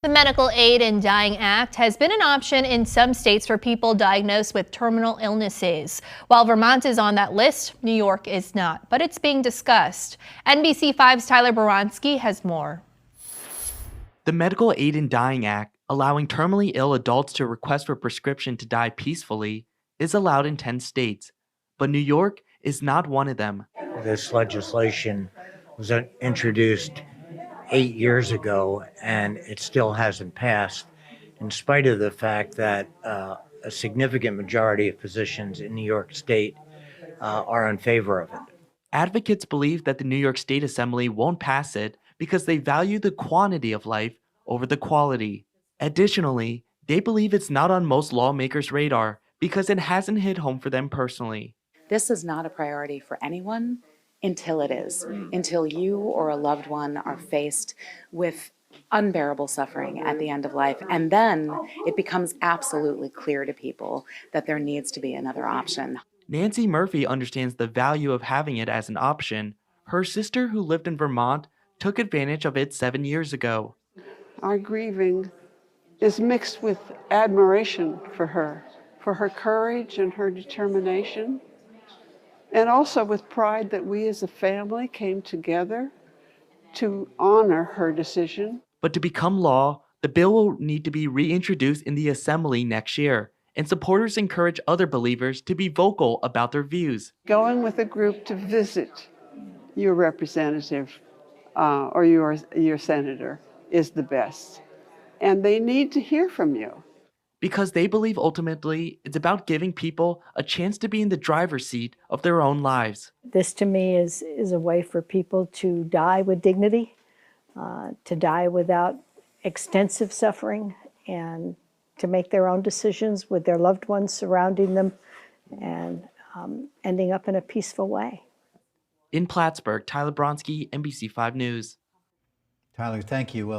The Medical Aid in Dying Act has been an option in some states for people diagnosed with terminal illnesses. While Vermont is on that list, New York is not, but it's being discussed. NBC5's Tyler Boronsky has more. The Medical Aid in Dying Act, allowing terminally ill adults to request for prescription to die peacefully, is allowed in 10 states, but New York is not one of them. This legislation was introduced 8 years ago, and it still hasn't passed, in spite of the fact that a significant majority of physicians in New York State are in favor of it. Advocates believe that the New York State Assembly won't pass it because they value the quantity of life over the quality. Additionally, they believe it's not on most lawmakers' radar because it hasn't hit home for them personally. This is not a priority for anyone until it is, until you or a loved one are faced with unbearable suffering at the end of life. And then it becomes absolutely clear to people that there needs to be another option. Nancy Murphy understands the value of having it as an option. Her sister, who lived in Vermont, took advantage of it 7 years ago. Our grieving is mixed with admiration for her courage and her determination, and also with pride that we as a family came together to honor her decision. But to become law, the bill will need to be reintroduced in the Assembly next year, and supporters encourage other believers to be vocal about their views. Going with a group to visit your representative or your senator is the best, and they need to hear from you. Because they believe ultimately it's about giving people a chance to be in the driver's seat of their own lives. This to me is a way for people to die with dignity, to die without extensive suffering, and to make their own decisions with their loved ones surrounding them and ending up in a peaceful way. In Plattsburgh, Tyler Bronsky, NBC5 News. Tyler, thank you.